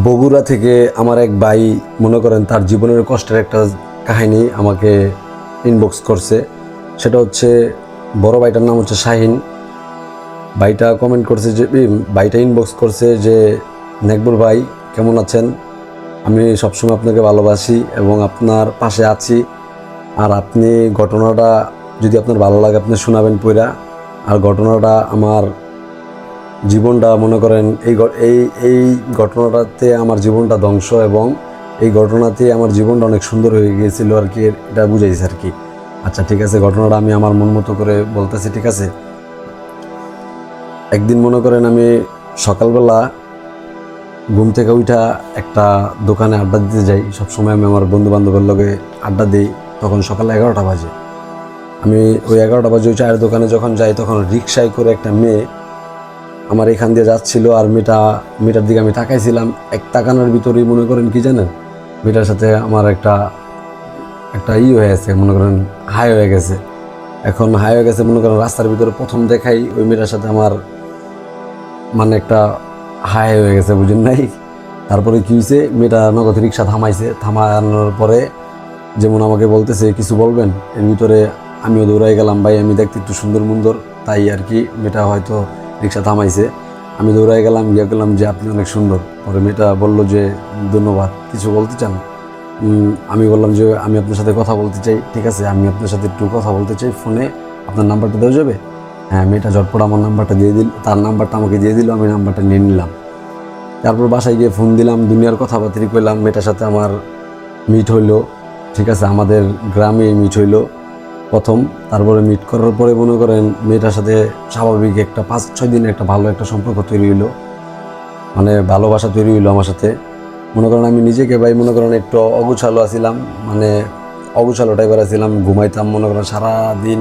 বগুড়া থেকে আমার এক ভাই মনে করেন তার জীবনের কষ্টের একটা কাহিনী আমাকে ইনবক্স করছে। সেটা হচ্ছে বড় ভাইটার নাম হচ্ছে শাহিন। ভাইটা কমেন্ট করছে যে ভাইটা ইনবক্স করছে যে নেকবুল ভাই কেমন আছেন, আমি সবসময় আপনাকে ভালোবাসি এবং আপনার পাশে আছি। আর আপনি ঘটনাটা যদি আপনার ভালো লাগে আপনি শোনাবেন পইরা। আর ঘটনাটা আমার জীবনটা মনে করেন এই ঘটনাটাতে আমার জীবনটা ধ্বংস এবং এই ঘটনাতে আমার জীবনটা অনেক সুন্দর হয়ে গিয়েছিল আর কি, এটা বুঝাইছে আর কি। আচ্ছা ঠিক আছে, ঘটনাটা আমি আমার মন মতো করে বলতেছি, ঠিক আছে। একদিন মনে করেন আমি সকালবেলা ঘুম থেকে উঠা একটা দোকানে আড্ডা দিতে যাই। সবসময় আমি আমার বন্ধু বান্ধবের লগে আড্ডা দিই। তখন সকাল 11টা বাজে। আমি ওই 11টা বাজে ওই চায়ের দোকানে যখন যাই তখন রিক্সায় করে একটা মেয়ে আমার এখান দিয়ে যাচ্ছিল। আর মেয়েটার দিকে আমি তাকাইছিলাম। এক তাকানোর ভিতরেই মনে করেন কি জানেন, মেয়েটার সাথে আমার একটা একটা হয়ে গেছে, মনে করেন হাই হয়ে গেছে। এখন হাই হয়ে গেছে মনে করেন রাস্তার ভিতরে প্রথম দেখাই ওই মেয়েটার সাথে আমার মানে একটা হাই হয়ে গেছে, বুঝেন নাই। তারপরে কি হয়েছে, মেয়েটা নগদ রিক্সা থামাইছে। থামানোর পরে যেমন আমাকে বলতেছে কিছু বলবেন, এর ভিতরে আমিও দৌড়াই গেলাম, ভাই আমি দেখতে একটু সুন্দর মুন্দর, তাই আর কি মেয়েটা হয়তো রিক্সা থামাইছে। আমি দৌড়াই গেলাম, গিয়ে গেলাম যে আপনি অনেক সুন্দর। পরে মেয়েটা বলল যে ধন্যবাদ, কিছু বলতে চান? আমি বললাম যে আমি আপনার সাথে কথা বলতে চাই। ঠিক আছে, আমি আপনার সাথে একটু কথা বলতে চাই ফোনে, আপনার নাম্বারটা দেওয়া যাবে? হ্যাঁ, মেয়েটা ঝটপট আমার নাম্বারটা দিয়ে দিল, তার নাম্বারটা আমাকে দিয়ে দিল। আমি নাম্বারটা নিয়ে নিলাম। তারপর বাসায় গিয়ে ফোন দিলাম, দুনিয়ার কথাবার্তা কইলাম। মেয়েটার সাথে আমার মিট হইলো, ঠিক আছে, আমাদের গ্রামে মিট হইলো প্রথম। তারপরে মিট করার পরে মনে করেন মেয়েটার সাথে স্বাভাবিক একটা 5-6 দিনের একটা ভালো একটা সম্পর্ক তৈরি হইলো, মানে ভালোবাসা তৈরি হইলো আমার সাথে। মনে করেন আমি নিজেকে ভাই মনে করেন একটু অগুছালো আছিলাম, মানে অগুছালো টাইপের আছিলাম। ঘুমাইতাম মনে করেন সারাদিন,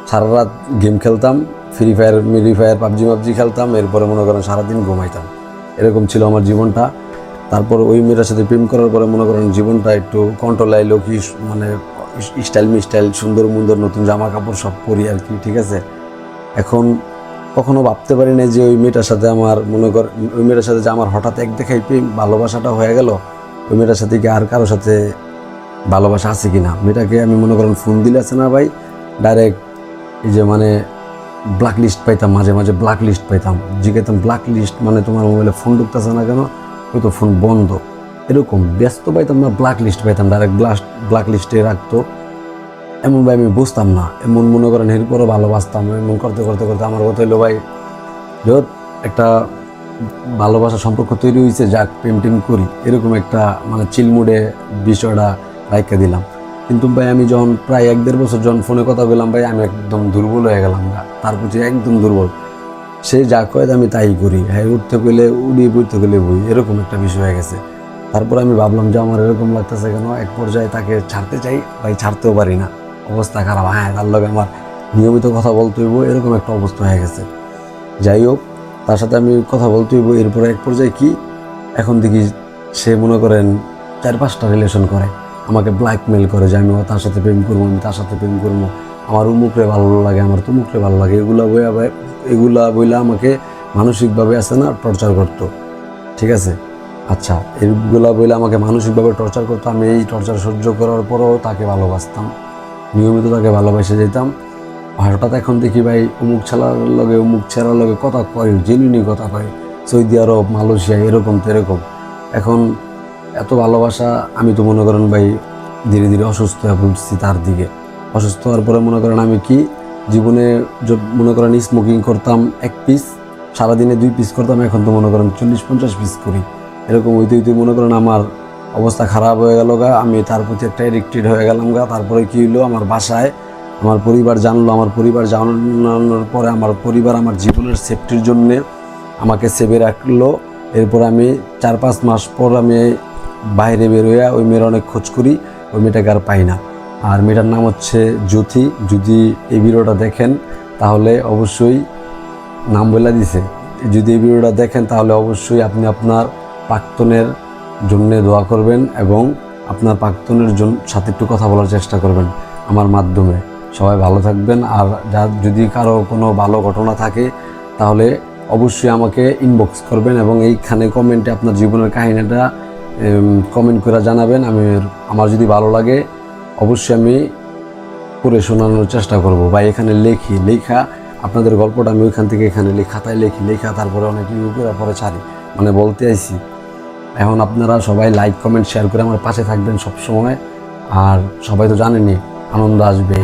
সারা রাত গেম খেলতাম, ফ্রি ফায়ার পাবজি খেলতাম। এরপরে মনে করেন সারাদিন ঘুমাইতাম, এরকম ছিল আমার জীবনটা। তারপর ওই মেয়েটার সাথে প্রেম করার পরে মনে করেন জীবনটা একটু কন্ট্রোল আইলো, কি মানে স্টাইল সুন্দর মুন্দর নতুন জামা কাপড় সব পরি আর কি, ঠিক আছে। এখন কখনো ভাবতে পারি না যে ওই মেয়েটার সাথে আমার মনে কর, ওই মেয়েটার সাথে যে আমার হঠাৎ এক দেখাই প্রেম ভালোবাসাটা হয়ে গেল। ওই মেয়েটার সাথে কি আর কারোর সাথে ভালোবাসা আছে কি না, মেয়েটাকে আমি মনে করেন ফোন দিলে আছে না ভাই, ডাইরেক্ট এই যে মানে ব্ল্যাক লিস্ট পাইতাম, মাঝে মাঝে ব্ল্যাক লিস্ট পাইতাম। জিজ্ঞাসতাম ব্ল্যাক লিস্ট মানে তোমার মোবাইলে ফোন ঢুকতেছে না কেন, হয়তো ফোন বন্ধ, এরকম ব্যস্ত পাইতাম না, ব্ল্যাক লিস্ট পাইতাম, ডাইরেক্ট ব্ল্যাক লিস্টে রাখতো। এমন ভাই আমি বুঝতাম না, এমন মনে করেন এরপরও ভালোবাসতাম। এমন করতে করতে করতে আমার কথা হইলো ভাই, যত একটা ভালোবাসার সম্পর্ক তৈরি হয়েছে, যাক প্রেম টেম করি, এরকম একটা মানে চিলমুডে বিষয়টা রাইখা দিলাম। কিন্তু ভাই আমি যখন প্রায় 1-1.5 বছর যখন ফোনে কথা বললাম ভাই, আমি একদম দুর্বল হয়ে গেলাম, তার প্রতি একদম দুর্বল। সে যা কয় আমি তাই করি, হ্যাঁ উঠতে গেলে উড়ি, বইতে গেলে বই, এরকম একটা বিষয় হয়ে গেছে। তারপর আমি ভাবলাম যে আমার এরকম লাগতেছে কেন। এক পর্যায়ে তাকে ছাড়তে চাই ভাই, ছাড়তেও পারি না, অবস্থা খারাপ। হ্যাঁ, তার লগে আমার নিয়মিত কথা বলতে হইব, এরকম একটা অবস্থা হয়ে গেছে। যাই হোক, তার সাথে আমি কথা বলতে হইব। এরপরে এক পর্যায়ে কি, এখন দেখি সে মনে করেন 4-5টা রিলেশন করে, আমাকে ব্ল্যাকমেল করে যে আমি তার সাথে প্রেম করবো, আমি তার সাথে প্রেম করবো, আমার উমুকরে ভালো লাগে, আমার তুমুকরে ভালো লাগে, এগুলা বইলা আমাকে মানসিকভাবে আছে না টর্চার করতো, ঠিক আছে। আচ্ছা, এইগুলা বইলে আমাকে মানসিকভাবে টর্চার করতো। আমি এই টর্চার সহ্য করার পরও তাকে ভালোবাসতাম, নিয়মিত তাকে ভালোবেসে যেতাম। হঠাৎ এখন দেখি ভাই অমুক ছেড়ার লগে কথা কয়, জেনুইনি কথা কয়, সৌদি আরব, মালয়েশিয়া, এরকম তো এরকম। এখন এত ভালোবাসা, আমি তো মনে করেন ভাই ধীরে ধীরে অসুস্থ হয়ে পড়ছি তার দিকে। অসুস্থ হওয়ার পরে মনে করেন আমি কি জীবনে মনে করেন স্মোকিং করতাম 1 পিস, সারাদিনে 2 পিস করতাম, এখন তো মনে করেন 40-50 পিস করি। এরকম হইতে হইতে মনে করেন আমার অবস্থা খারাপ হয়ে গেল গা, আমি তার প্রতি একটা এডিক্টেড হয়ে গেলাম গা। তারপরে কি হইলো, আমার বাসায় আমার পরিবার জানলো। আমার পরিবার জানানোর পরে আমার পরিবার আমার জীবনের সেফটির জন্যে আমাকে সেভে রাখলো। এরপর আমি 4-5 মাস পর আমি বাইরে বের হইয়া ওই মেয়ের অনেক খোঁজ করি, ওই মেয়েটাকে আর পাই না। আর মেয়েটার নাম হচ্ছে জ্যোতি। যদি এই ভিডিওটা দেখেন তাহলে অবশ্যই, নাম বলে দিছে, যদি এই ভিডিওটা দেখেন তাহলে অবশ্যই আপনি আপনার প্রাক্তনের জন্যে দোয়া করবেন এবং আপনার প্রাক্তনের সাথে একটু কথা বলার চেষ্টা করবেন আমার মাধ্যমে। সবাই ভালো থাকবেন। আর যদি কারো কোনো ভালো ঘটনা থাকে তাহলে অবশ্যই আমাকে ইনবক্স করবেন এবং এইখানে কমেন্টে আপনার জীবনের কাহিনীটা কমেন্ট করে জানাবেন। আমার যদি ভালো লাগে অবশ্যই আমি পড়ে শোনানোর চেষ্টা করব, বা এখানে লেখা আপনাদের গল্পটা আমি ওইখান থেকে এখানে খাতায় লেখা তারপরে অনেক ইউটিউবের পরে ছাড়ি, মানে বলতে আইছি। এখন আপনারা সবাই লাইক কমেন্ট শেয়ার করে আমার পাশে থাকবেন সব সময়। আর সবাই তো জানেনই আনন্দ আসবে।